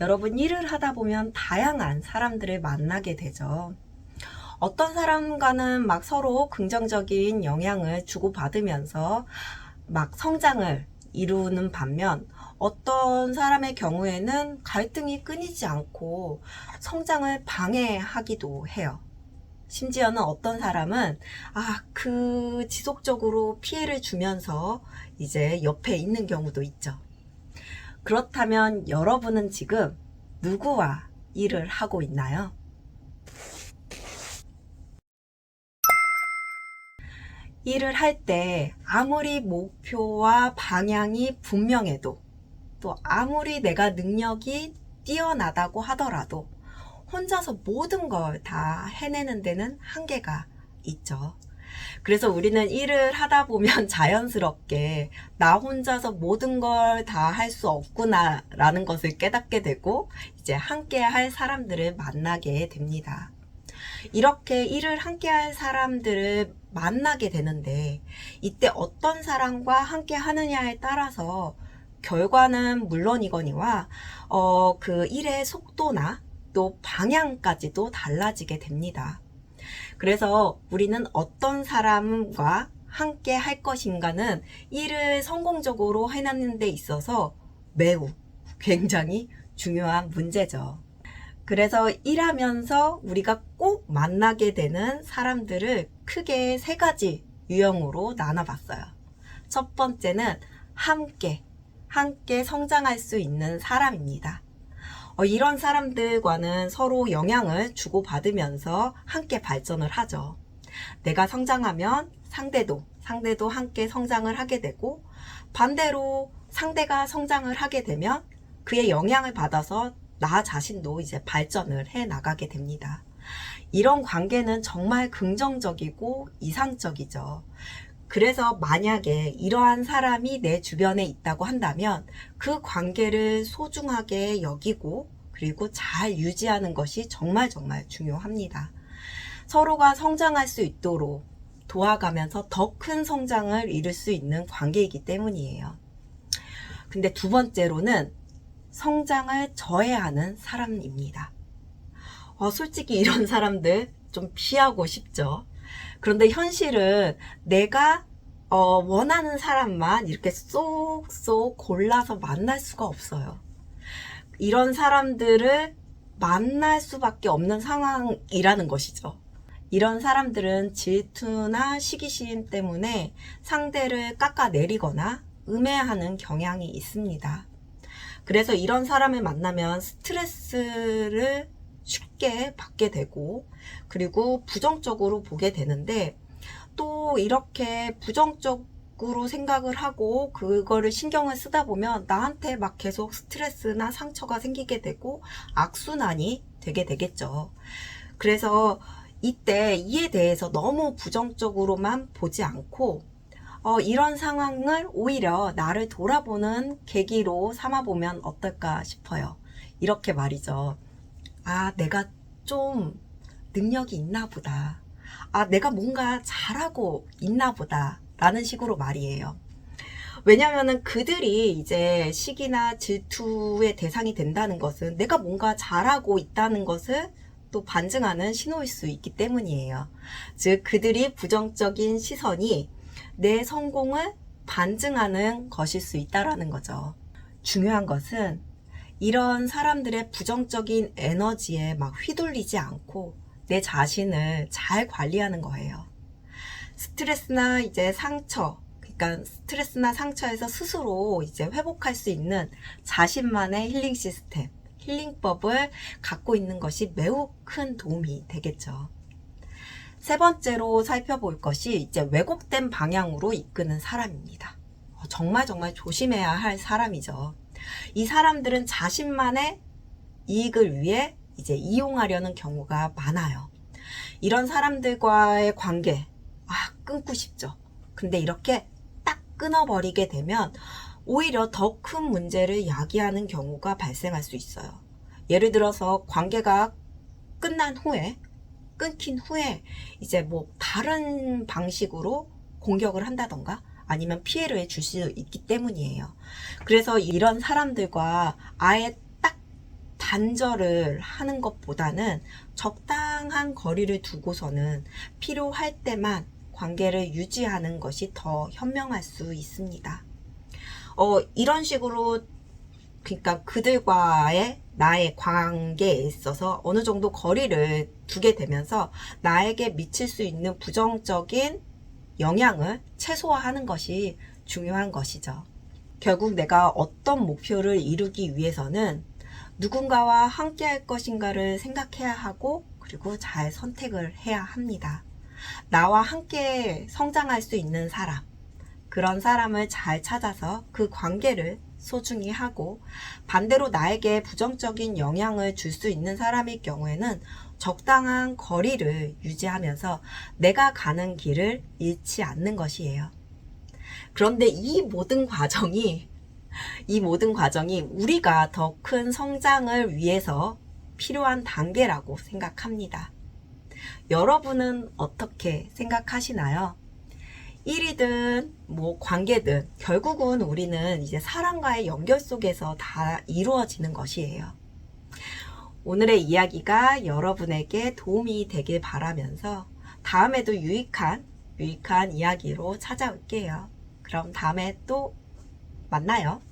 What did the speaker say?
여러분 일을 하다 보면 다양한 사람들을 만나게 되죠. 어떤 사람과는 막 서로 긍정적인 영향을 주고받으면서 막 성장을 이루는 반면 어떤 사람의 경우에는 갈등이 끊이지 않고 성장을 방해하기도 해요. 심지어는 어떤 사람은 지속적으로 피해를 주면서 이제 옆에 있는 경우도 있죠. 그렇다면 여러분은 지금 누구와 일을 하고 있나요? 일을 할 때 아무리 목표와 방향이 분명해도 또 아무리 내가 능력이 뛰어나다고 하더라도 혼자서 모든 걸 다 해내는 데는 한계가 있죠. 그래서 우리는 일을 하다 보면 자연스럽게 나 혼자서 모든 걸 다 할 수 없구나 라는 것을 깨닫게 되고 이제 함께 할 사람들을 만나게 됩니다. 이렇게 일을 함께 할 사람들을 만나게 되는데 이때 어떤 사람과 함께 하느냐에 따라서 결과는 물론이거니와 그 일의 속도나 또 방향까지도 달라지게 됩니다. 그래서 우리는 어떤 사람과 함께 할 것인가는 일을 성공적으로 해내는 데 있어서 매우 굉장히 중요한 문제죠. 그래서 일하면서 우리가 꼭 만나게 되는 사람들을 크게 세 가지 유형으로 나눠봤어요. 첫 번째는 함께 성장할 수 있는 사람입니다. 이런 사람들과는 서로 영향을 주고받으면서 함께 발전을 하죠. 내가 성장하면 상대도 함께 성장을 하게 되고 반대로 상대가 성장을 하게 되면 그의 영향을 받아서 나 자신도 이제 발전을 해 나가게 됩니다. 이런 관계는 정말 긍정적이고 이상적이죠. 그래서 만약에 이러한 사람이 내 주변에 있다고 한다면 그 관계를 소중하게 여기고 그리고 잘 유지하는 것이 정말 중요합니다. 서로가 성장할 수 있도록 도와가면서 더 큰 성장을 이룰 수 있는 관계이기 때문이에요. 근데 두 번째로는 성장을 저해하는 사람입니다. 솔직히 이런 사람들 좀 피하고 싶죠. 그런데 현실은 내가 원하는 사람만 이렇게 쏙쏙 골라서 만날 수가 없어요. 이런 사람들을 만날 수밖에 없는 상황이라는 것이죠. 이런 사람들은 질투나 시기심 때문에 상대를 깎아내리거나 음해하는 경향이 있습니다. 그래서 이런 사람을 만나면 스트레스를 쉽게 받게 되고 그리고 부정적으로 보게 되는데 또 이렇게 부정적으로 생각을 하고 그거를 신경을 쓰다 보면 나한테 막 계속 스트레스나 상처가 생기게 되고 악순환이 되게 되겠죠. 그래서 이때 이에 대해서 너무 부정적으로만 보지 않고 이런 상황을 오히려 나를 돌아보는 계기로 삼아보면 어떨까 싶어요. 이렇게 말이죠. 내가 좀 능력이 있나 보다. 내가 뭔가 잘하고 있나 보다. 라는 식으로 말이에요. 왜냐면은 그들이 이제 시기나 질투의 대상이 된다는 것은 내가 뭔가 잘하고 있다는 것을 또 반증하는 신호일 수 있기 때문이에요. 즉, 그들이 부정적인 시선이 내 성공을 반증하는 것일 수 있다라는 거죠. 중요한 것은 이런 사람들의 부정적인 에너지에 막 휘둘리지 않고 내 자신을 잘 관리하는 거예요. 스트레스나 이제 그러니까 스트레스나 상처에서 스스로 이제 회복할 수 있는 자신만의 힐링 시스템, 힐링법을 갖고 있는 것이 매우 큰 도움이 되겠죠. 세 번째로 살펴볼 것이 이제 왜곡된 방향으로 이끄는 사람입니다. 정말 조심해야 할 사람이죠. 이 사람들은 자신만의 이익을 위해 이제 이용하려는 경우가 많아요. 이런 사람들과의 관계, 끊고 싶죠. 근데 이렇게 딱 끊어버리게 되면 오히려 더 큰 문제를 야기하는 경우가 발생할 수 있어요. 예를 들어서 관계가 끊긴 후에 이제 뭐 다른 방식으로 공격을 한다던가 아니면 피해를 줄 수 있기 때문이에요. 그래서 이런 사람들과 아예 딱 단절을 하는 것보다는 적당한 거리를 두고서는 필요할 때만 관계를 유지하는 것이 더 현명할 수 있습니다. 이런 식으로 그러니까 그들과의 나의 관계에 있어서 어느 정도 거리를 두게 되면서 나에게 미칠 수 있는 부정적인 영향을 최소화하는 것이 중요한 것이죠. 결국 내가 어떤 목표를 이루기 위해서는 누군가와 함께 할 것인가를 생각해야 하고 그리고 잘 선택을 해야 합니다. 나와 함께 성장할 수 있는 사람, 그런 사람을 잘 찾아서 그 관계를 소중히 하고 반대로 나에게 부정적인 영향을 줄 수 있는 사람일 경우에는 적당한 거리를 유지하면서 내가 가는 길을 잃지 않는 것이에요. 그런데 이 모든 과정이 우리가 더 큰 성장을 위해서 필요한 단계라고 생각합니다. 여러분은 어떻게 생각하시나요? 일이든 관계든 결국은 우리는 이제 사람과의 연결 속에서 다 이루어지는 것이에요. 오늘의 이야기가 여러분에게 도움이 되길 바라면서 다음에도 유익한 이야기로 찾아올게요. 그럼 다음에 또 만나요.